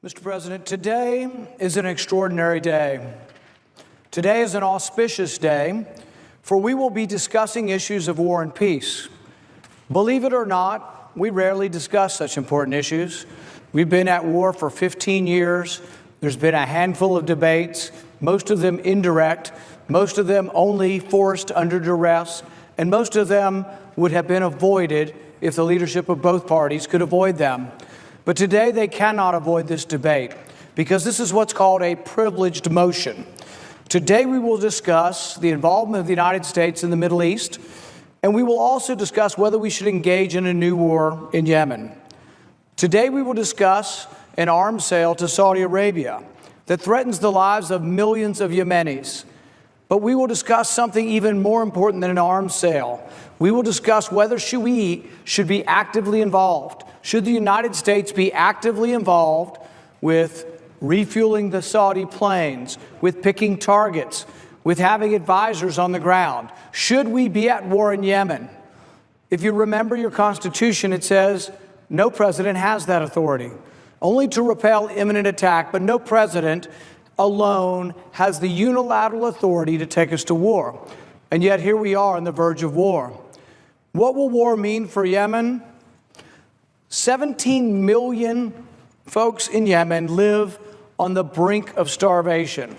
Mr. President, today is an extraordinary day. Today is an auspicious day, for we will be discussing issues of war and peace. Believe it or not, we rarely discuss such important issues. We've been at war for 15 years. There's been a handful of debates, most of them indirect, most of them only forced under duress, and most of them would have been avoided if the leadership of both parties could avoid them. But today they cannot avoid this debate because this is what's called a privileged motion. Today we will discuss the involvement of the United States in the Middle East, and we will also discuss whether we should engage in a new war in Yemen. Today we will discuss an arms sale to Saudi Arabia that threatens the lives of millions of Yemenis. But we will discuss something even more important than an arms sale. We will discuss whether we should be actively involved. Should the United States be actively involved with refueling the Saudi planes, with picking targets, with having advisors on the ground? Should we be at war in Yemen? If you remember your Constitution, it says no president has that authority, only to repel imminent attack, but no president alone has the unilateral authority to take us to war. And yet here we are on the verge of war. What will war mean for Yemen? 17 million folks in Yemen live on the brink of starvation.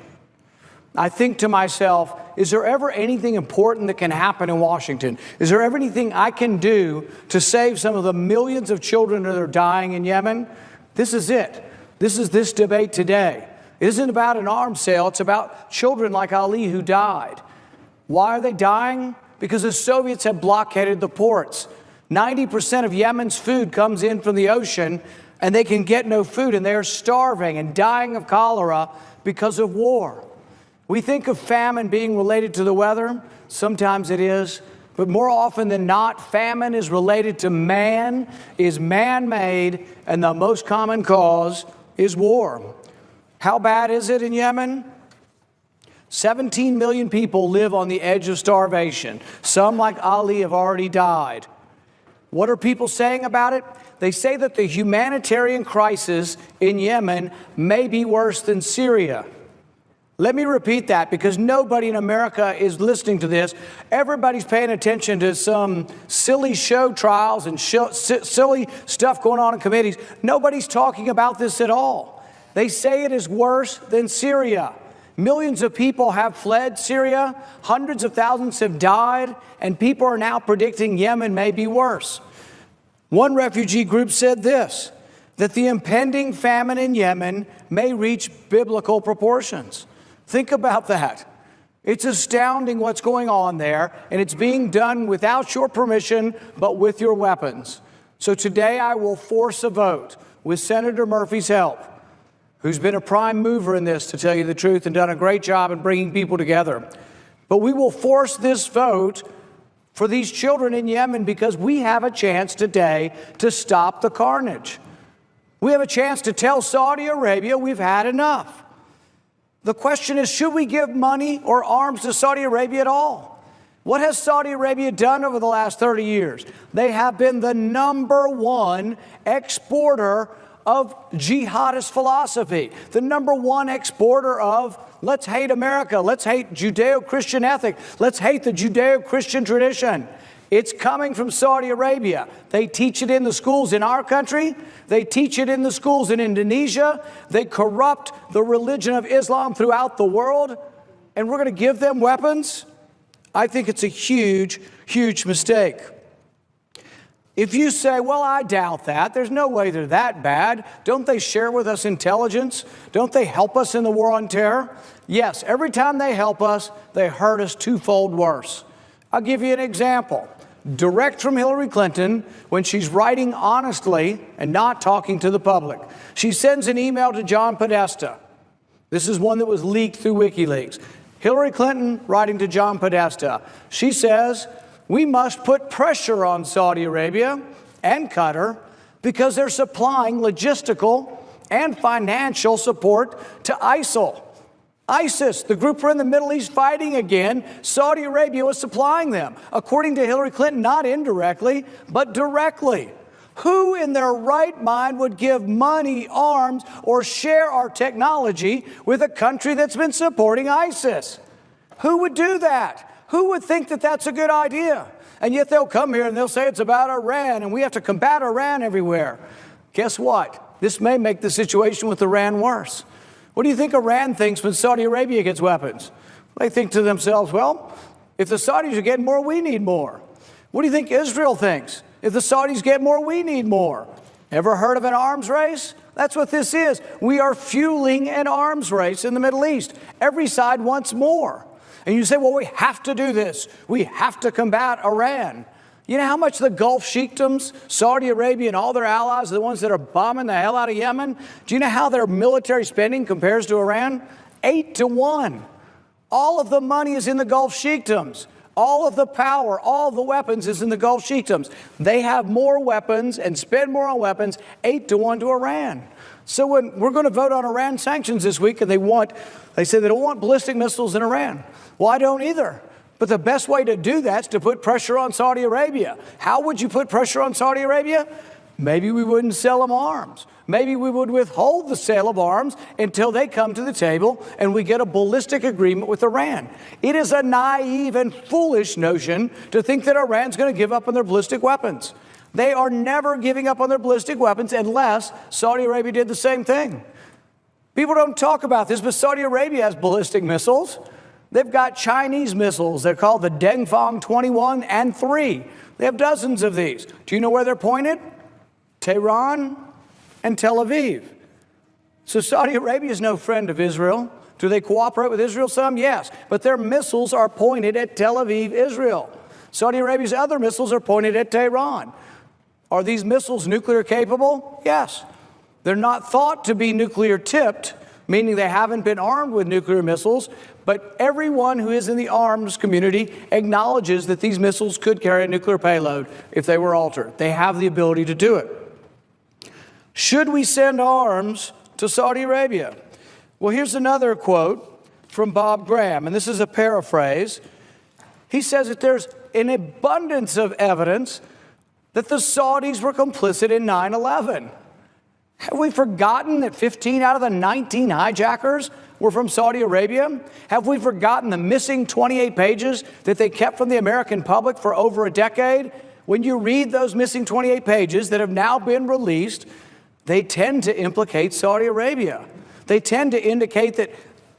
I think to myself, is there ever anything important that can happen in Washington? Is there ever anything I can do to save some of the millions of children that are dying in Yemen? This is it. This is this debate today. It isn't about an arms sale. It's about children like Ali who died. Why are they dying? Because the Soviets have blockaded the ports. 90% of Yemen's food comes in from the ocean, and they can get no food, and they are starving and dying of cholera because of war. We think of famine being related to the weather. Sometimes it is. But more often than not, famine is related to man, is man-made, and the most common cause is war. How bad is it in Yemen? 17 million people live on the edge of starvation. Some, like Ali, have already died. What are people saying about it? They say that the humanitarian crisis in Yemen may be worse than Syria. Let me repeat that because nobody in America is listening to this. Everybody's paying attention to some silly show trials and silly stuff going on in committees. Nobody's talking about this at all. They say it is worse than Syria. Millions of people have fled Syria. Hundreds of thousands have died, and people are now predicting Yemen may be worse. One refugee group said this, that the impending famine in Yemen may reach biblical proportions. Think about that. It's astounding what's going on there, and it's being done without your permission, but with your weapons. So today I will force a vote with Senator Murphy's help, who's been a prime mover in this, to tell you the truth, and done a great job in bringing people together. But we will force this vote for these children in Yemen because we have a chance today to stop the carnage. We have a chance to tell Saudi Arabia we've had enough. The question is, should we give money or arms to Saudi Arabia at all? What has Saudi Arabia done over the last 30 years? They have been the #1 exporter of jihadist philosophy, the #1 exporter of let's hate America, let's hate Judeo-Christian ethic, let's hate the Judeo-Christian tradition. It's coming from Saudi Arabia. They teach it in the schools in our country. They teach it in the schools in Indonesia. They corrupt the religion of Islam throughout the world. And we're going to give them weapons? I think it's a huge, huge mistake. If you say, well, I doubt that, there's no way they're that bad. Don't they share with us intelligence? Don't they help us in the war on terror? Yes, every time they help us, they hurt us twofold worse. I'll give you an example. Direct from Hillary Clinton, when she's writing honestly and not talking to the public. She sends an email to John Podesta. This is one that was leaked through WikiLeaks. Hillary Clinton writing to John Podesta. She says, we must put pressure on Saudi Arabia and Qatar because they're supplying logistical and financial support to ISIL. ISIS, the group we're in the Middle East fighting again, Saudi Arabia was supplying them. According to Hillary Clinton, not indirectly, but directly. Who in their right mind would give money, arms, or share our technology with a country that's been supporting ISIS? Who would do that? Who would think that that's a good idea? And yet they'll come here and they'll say it's about Iran and we have to combat Iran everywhere. Guess what? This may make the situation with Iran worse. What do you think Iran thinks when Saudi Arabia gets weapons? They think to themselves, well, if the Saudis are getting more, we need more. What do you think Israel thinks? If the Saudis get more, we need more. Ever heard of an arms race? That's what this is. We are fueling an arms race in the Middle East. Every side wants more. And you say, well, we have to do this. We have to combat Iran. You know how much the Gulf sheikdoms, Saudi Arabia and all their allies, the ones that are bombing the hell out of Yemen, do you know how their military spending compares to Iran? 8-1. All of the money is in the Gulf sheikdoms. All of the power, all of the weapons is in the Gulf sheikdoms. They have more weapons and spend more on weapons, 8-1 to Iran. So when we're going to vote on Iran sanctions this week, and they say they don't want ballistic missiles in Iran. Well, I don't either. But the best way to do that is to put pressure on Saudi Arabia. How would you put pressure on Saudi Arabia? Maybe we wouldn't sell them arms. Maybe we would withhold the sale of arms until they come to the table and we get a ballistic agreement with Iran. It is a naive and foolish notion to think that Iran's going to give up on their ballistic weapons. They are never giving up on their ballistic weapons unless Saudi Arabia did the same thing. People don't talk about this, but Saudi Arabia has ballistic missiles. They've got Chinese missiles. They're called the Dengfeng 21 and 3. They have dozens of these. Do you know where they're pointed? Tehran and Tel Aviv. So Saudi Arabia is no friend of Israel. Do they cooperate with Israel some? Yes. But their missiles are pointed at Tel Aviv, Israel. Saudi Arabia's other missiles are pointed at Tehran. Are these missiles nuclear capable? Yes. They're not thought to be nuclear tipped, meaning they haven't been armed with nuclear missiles, but everyone who is in the arms community acknowledges that these missiles could carry a nuclear payload if they were altered. They have the ability to do it. Should we send arms to Saudi Arabia? Well, here's another quote from Bob Graham, and this is a paraphrase. He says that there's an abundance of evidence that the Saudis were complicit in 9/11. Have we forgotten that 15 out of the 19 hijackers were from Saudi Arabia? Have we forgotten the missing 28 pages that they kept from the American public for over a decade? When you read those missing 28 pages that have now been released, they tend to implicate Saudi Arabia. They tend to indicate that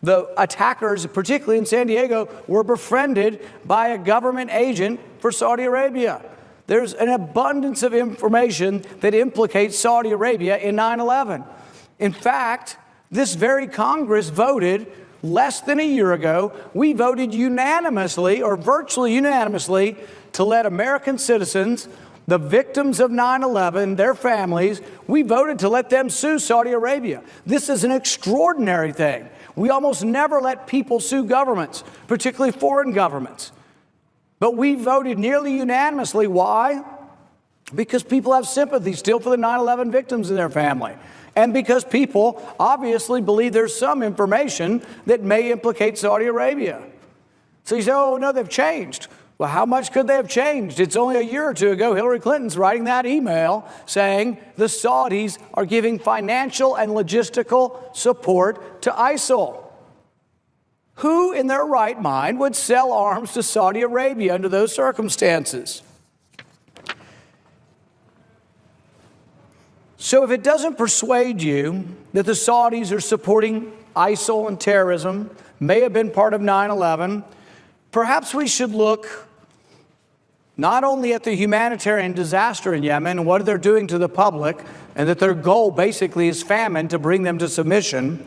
the attackers, particularly in San Diego, were befriended by a government agent for Saudi Arabia. There's an abundance of information that implicates Saudi Arabia in 9/11. In fact, this very Congress voted less than a year ago. We voted unanimously, or virtually unanimously, to let American citizens, the victims of 9/11, their families, we voted to let them sue Saudi Arabia. This is an extraordinary thing. We almost never let people sue governments, particularly foreign governments. But we voted nearly unanimously. Why? Because people have sympathy still for the 9/11 victims and their family. And because people obviously believe there's some information that may implicate Saudi Arabia. So you say, oh, no, they've changed. Well, how much could they have changed? It's only a year or two ago, Hillary Clinton's writing that email saying the Saudis are giving financial and logistical support to ISIL. Who in their right mind would sell arms to Saudi Arabia under those circumstances? So if it doesn't persuade you that the Saudis are supporting ISIL and terrorism, may have been part of 9/11, perhaps we should look not only at the humanitarian disaster in Yemen and what they're doing to the public, and that their goal basically is famine to bring them to submission.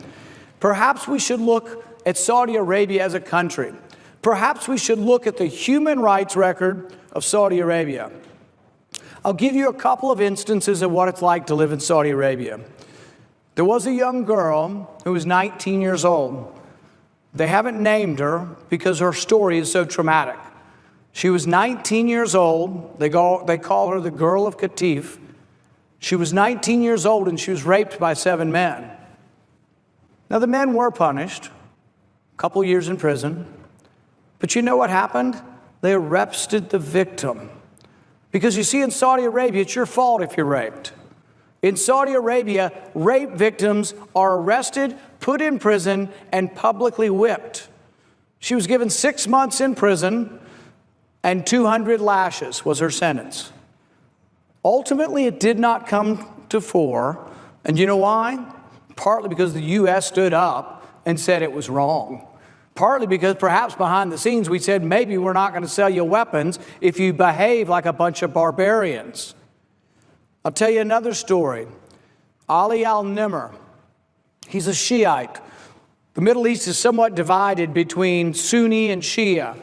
Perhaps we should look at Saudi Arabia as a country. Perhaps we should look at the human rights record of Saudi Arabia. I'll give you a couple of instances of what it's like to live in Saudi Arabia. There was a young girl who was 19 years old. They haven't named her because her story is so traumatic. She was 19 years old. They call her the Girl of Qatif. She was 19 years old and she was raped by 7 men. Now, the men were punished, a couple years in prison. But you know what happened? They arrested the victim. Because you see, in Saudi Arabia, it's your fault if you're raped. In Saudi Arabia, rape victims are arrested, put in prison, and publicly whipped. She was given 6 months in prison, and 200 lashes was her sentence. Ultimately, it did not come to fore. And you know why? Partly because the U.S. stood up and said it was wrong. Partly because perhaps behind the scenes we said, maybe we're not going to sell you weapons if you behave like a bunch of barbarians. I'll tell you another story. Ali al-Nimr, he's a Shiite. The Middle East is somewhat divided between Sunni and Shia.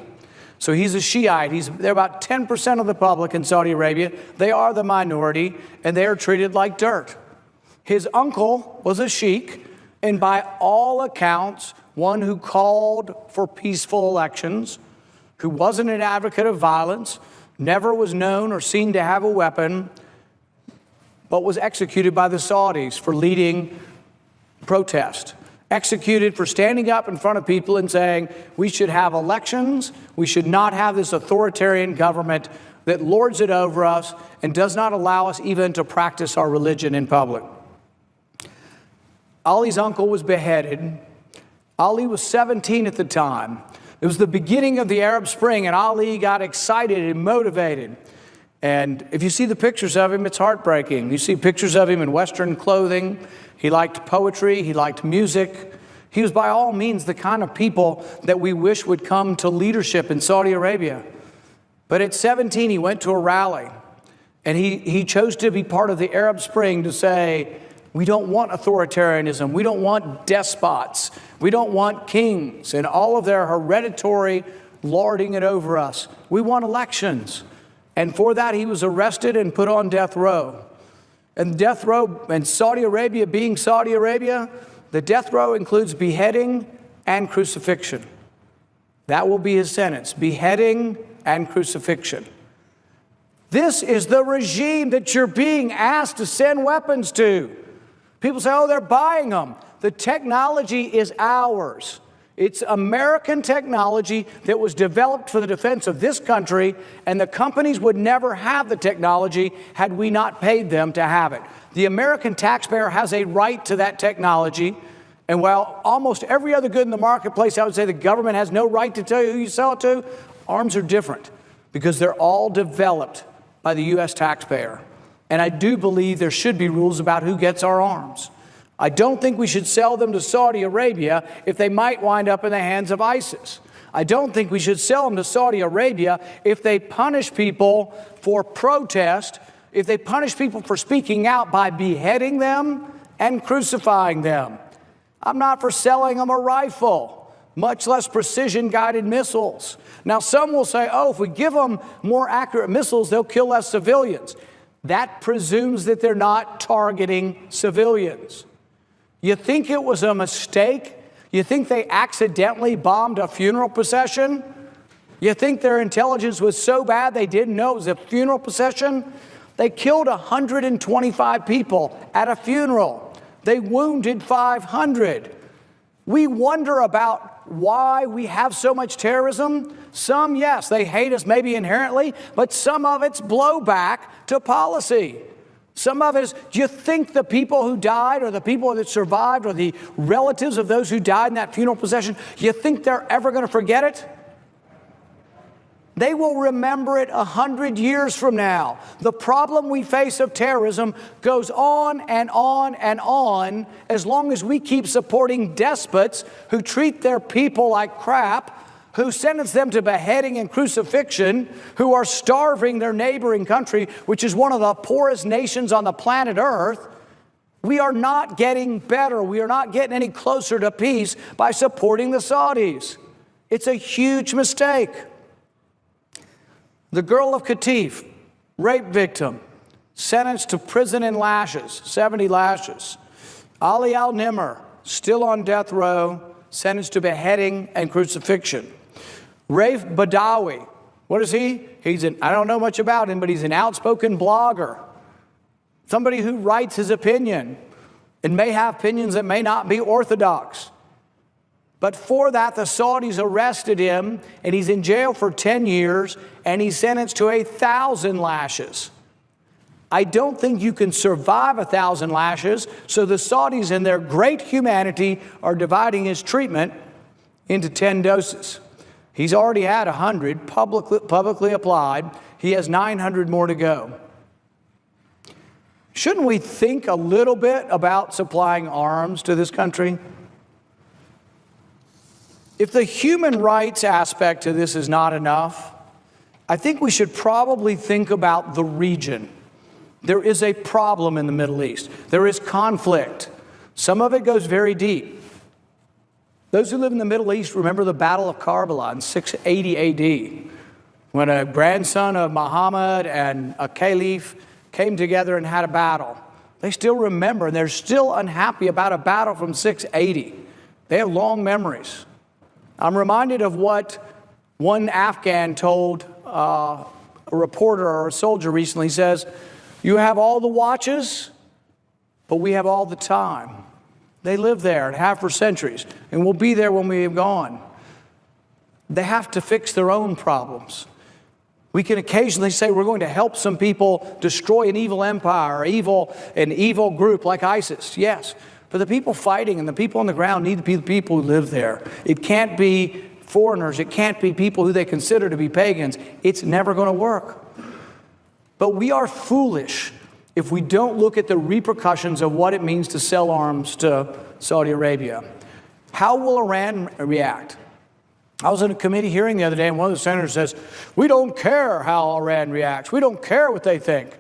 So he's a Shiite. They're about 10% of the public in Saudi Arabia. They are the minority, and they are treated like dirt. His uncle was a sheikh, and by all accounts, one who called for peaceful elections, who wasn't an advocate of violence, never was known or seen to have a weapon, but was executed by the Saudis for leading protest. Executed for standing up in front of people and saying, we should have elections, we should not have this authoritarian government that lords it over us and does not allow us even to practice our religion in public. Ali's uncle was beheaded. Ali was 17 at the time. It was the beginning of the Arab Spring, and Ali got excited and motivated. And if you see the pictures of him, it's heartbreaking. You see pictures of him in Western clothing. He liked poetry. He liked music. He was by all means the kind of people that we wish would come to leadership in Saudi Arabia. But at 17, he went to a rally, and he chose to be part of the Arab Spring to say, we don't want authoritarianism. We don't want despots. We don't want kings and all of their hereditary lording it over us. We want elections. And for that, he was arrested and put on death row. And death row, and Saudi Arabia being Saudi Arabia, the death row includes beheading and crucifixion. That will be his sentence, beheading and crucifixion. This is the regime that you're being asked to send weapons to. People say, oh, they're buying them. The technology is ours. It's American technology that was developed for the defense of this country, and the companies would never have the technology had we not paid them to have it. The American taxpayer has a right to that technology, and while almost every other good in the marketplace, I would say the government has no right to tell you who you sell it to, arms are different because they're all developed by the U.S. taxpayer. And I do believe there should be rules about who gets our arms. I don't think we should sell them to Saudi Arabia if they might wind up in the hands of ISIS. I don't think we should sell them to Saudi Arabia if they punish people for protest, if they punish people for speaking out by beheading them and crucifying them. I'm not for selling them a rifle, much less precision-guided missiles. Now, some will say, oh, if we give them more accurate missiles, they'll kill less civilians. That presumes that they're not targeting civilians. You think it was a mistake? You think they accidentally bombed a funeral procession? You think their intelligence was so bad they didn't know it was a funeral procession? They killed 125 people at a funeral. They wounded 500. We wonder about why we have so much terrorism. Some, yes, they hate us maybe inherently, but some of it's blowback to policy. Some of it is, do you think the people who died or the people that survived or the relatives of those who died in that funeral procession, you think they're ever going to forget it? They will remember it 100 years from now. The problem we face of terrorism goes on and on and on as long as we keep supporting despots who treat their people like crap, who sentence them to beheading and crucifixion, who are starving their neighboring country, which is one of the poorest nations on the planet Earth. We are not getting better. We are not getting any closer to peace by supporting the Saudis. It's a huge mistake. The girl of Qatif, rape victim, sentenced to prison and lashes, 70 lashes. Ali al-Nimr, still on death row, sentenced to beheading and crucifixion. Raif Badawi, what is he? I don't know much about him, but he's an outspoken blogger. Somebody who writes his opinion and may have opinions that may not be orthodox. But for that, the Saudis arrested him, and he's in jail for 10 years, and he's sentenced to 1,000 lashes. I don't think you can survive 1,000 lashes, so the Saudis, in their great humanity, are dividing his treatment into 10 doses. He's already had 100 publicly applied. He has 900 more to go. Shouldn't we think a little bit about supplying arms to this country? If the human rights aspect to this is not enough, I think we should probably think about the region. There is a problem in the Middle East. There is conflict. Some of it goes very deep. Those who live in the Middle East remember the Battle of Karbala in 680 AD, when a grandson of Muhammad and a caliph came together and had a battle. They still remember, and they're still unhappy about a battle from 680. They have long memories. I'm reminded of what one Afghan told a reporter or a soldier recently. He says, "You have all the watches, but we have all the time." They live there and have for centuries, and we'll be there when we have gone. They have to fix their own problems. We can occasionally say we're going to help some people destroy an evil empire, an evil group like ISIS. Yes, but the people fighting and the people on the ground need to be the people who live there. It can't be foreigners. It can't be people who they consider to be pagans. It's never going to work. But we are foolish if we don't look at the repercussions of what it means to sell arms to Saudi Arabia. How will Iran react? I was in a committee hearing the other day, and one of the senators says, "We don't care how Iran reacts. We don't care what they think."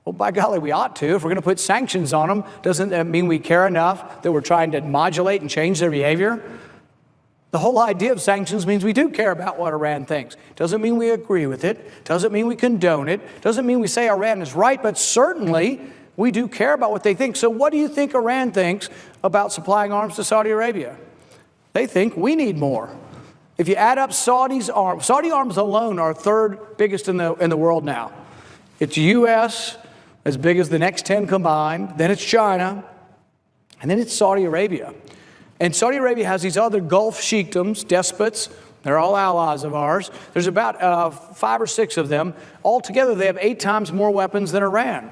Well, by golly, we ought to. If we're going to put sanctions on them, doesn't that mean we care enough that we're trying to modulate and change their behavior? The whole idea of sanctions means we do care about what Iran thinks. Doesn't mean we agree with it. Doesn't mean we condone it. Doesn't mean we say Iran is right, but certainly we do care about what they think. So what do you think Iran thinks about supplying arms to Saudi Arabia? They think we need more. If you add up Saudi arms alone are third biggest in the world now. It's U.S., as big as the next 10 combined, then it's China, and then it's Saudi Arabia. And Saudi Arabia has these other Gulf sheikdoms, despots. They're all allies of ours. There's about 5 or 6 of them. Altogether, they have 8 times more weapons than Iran.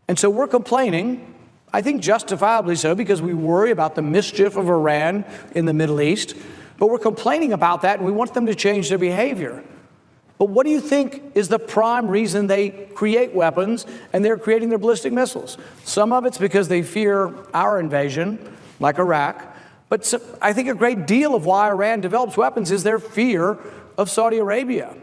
And so we're complaining, I think justifiably so, because we worry about the mischief of Iran in the Middle East. But we're complaining about that, and we want them to change their behavior. But what do you think is the prime reason they create weapons and they're creating their ballistic missiles? Some of it's because they fear our invasion, like Iraq. But I think a great deal of why Iran develops weapons is their fear of Saudi Arabia.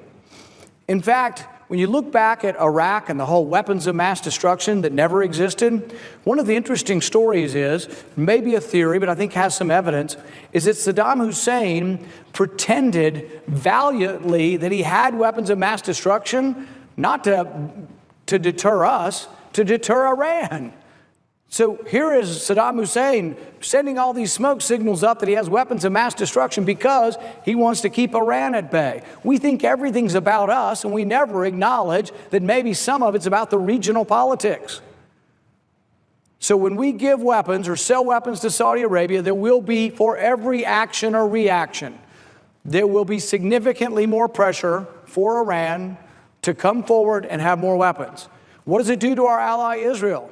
In fact, when you look back at Iraq and the whole weapons of mass destruction that never existed, one of the interesting stories is, maybe a theory, but I think has some evidence, is that Saddam Hussein pretended valiantly that he had weapons of mass destruction, not to deter us, to deter Iran. So here is Saddam Hussein sending all these smoke signals up that he has weapons of mass destruction because he wants to keep Iran at bay. We think everything's about us, and we never acknowledge that maybe some of it's about the regional politics. So when we give weapons or sell weapons to Saudi Arabia, there will be, for every action or reaction, there will be significantly more pressure for Iran to come forward and have more weapons. What does it do to our ally Israel?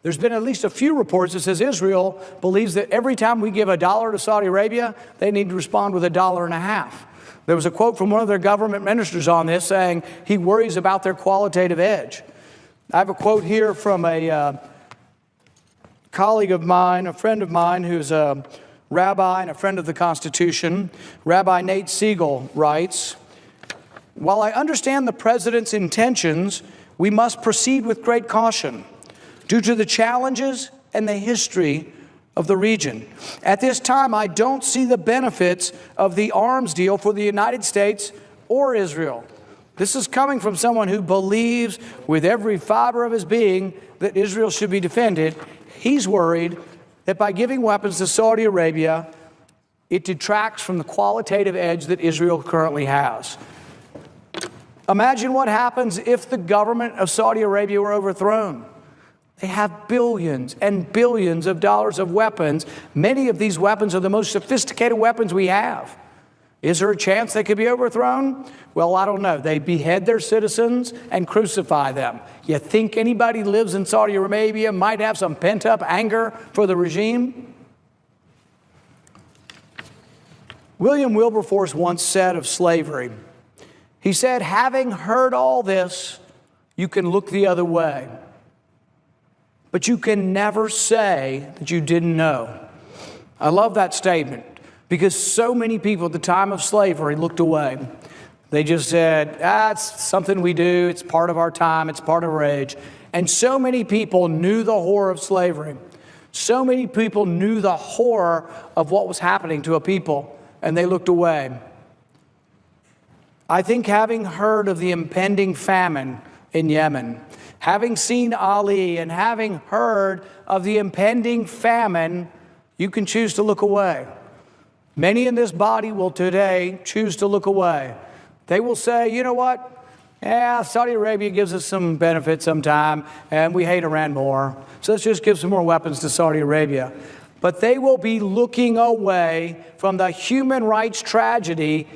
There's been at least a few reports that says Israel believes that every time we give $1 to Saudi Arabia, they need to respond with $1.50. There was a quote from one of their government ministers on this saying he worries about their qualitative edge. I have a quote here from a colleague of mine, a friend of mine who's a rabbi and a friend of the Constitution. Rabbi Nate Siegel writes, "While I understand the president's intentions, we must proceed with great caution due to the challenges and the history of the region. At this time, I don't see the benefits of the arms deal for the United States or Israel." This is coming from someone who believes with every fiber of his being that Israel should be defended. He's worried that by giving weapons to Saudi Arabia, it detracts from the qualitative edge that Israel currently has. Imagine what happens if the government of Saudi Arabia were overthrown. They have billions and billions of dollars of weapons. Many of these weapons are the most sophisticated weapons we have. Is there a chance they could be overthrown? Well, I don't know. They behead their citizens and crucify them. You think anybody who lives in Saudi Arabia might have some pent-up anger for the regime? William Wilberforce once said of slavery, he said, having heard all this, you can look the other way, but you can never say that you didn't know. I love that statement because so many people at the time of slavery looked away. They just said, it's something we do. It's part of our time. It's part of our age. And so many people knew the horror of slavery. So many people knew the horror of what was happening to a people, and they looked away. I think having heard of the impending famine in Yemen, having seen Ali and having heard of the impending famine, you can choose to look away. Many in this body will today choose to look away. They will say, you know what? Yeah, Saudi Arabia gives us some benefit sometime, and we hate Iran more. So let's just give some more weapons to Saudi Arabia. But they will be looking away from the human rights tragedy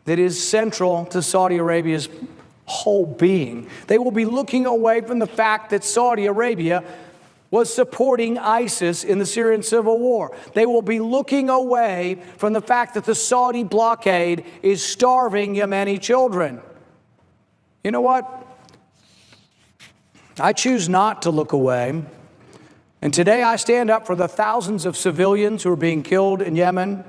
that is central to Saudi Arabia's whole being. They will be looking away from the fact that Saudi Arabia was supporting ISIS in the Syrian civil war. They will be looking away from the fact that the Saudi blockade is starving Yemeni children. You know what? I choose not to look away. And today I stand up for the thousands of civilians who are being killed in Yemen.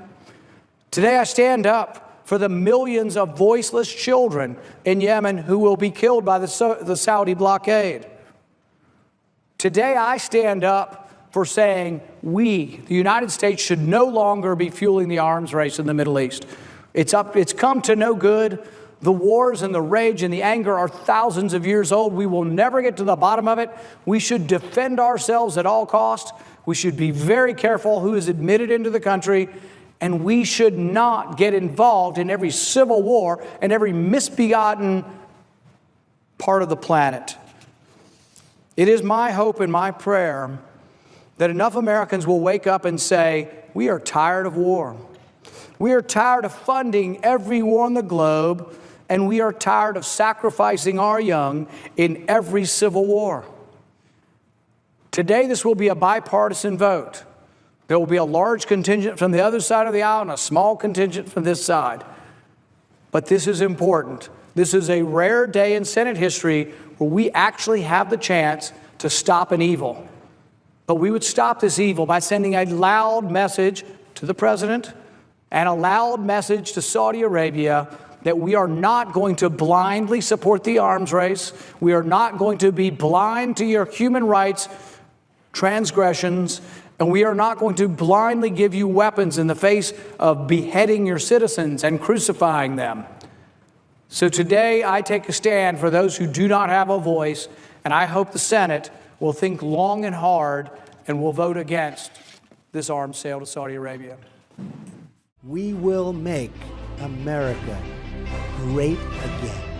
Today I stand up for the millions of voiceless children in Yemen who will be killed by the Saudi blockade. Today I stand up for saying we, the United States, should no longer be fueling the arms race in the Middle East. It's come to no good. The wars and the rage and the anger are thousands of years old. We will never get to the bottom of it. We should defend ourselves at all costs. We should be very careful who is admitted into the country. And we should not get involved in every civil war and every misbegotten part of the planet. It is my hope and my prayer that enough Americans will wake up and say, we are tired of war. We are tired of funding every war on the globe, and we are tired of sacrificing our young in every civil war. Today, this will be a bipartisan vote. There will be a large contingent from the other side of the aisle and a small contingent from this side. But this is important. This is a rare day in Senate history where we actually have the chance to stop an evil. But we would stop this evil by sending a loud message to the president and a loud message to Saudi Arabia that we are not going to blindly support the arms race. We are not going to be blind to your human rights transgressions. And we are not going to blindly give you weapons in the face of beheading your citizens and crucifying them. So today I take a stand for those who do not have a voice, and I hope the Senate will think long and hard and will vote against this arms sale to Saudi Arabia. We will make America great again.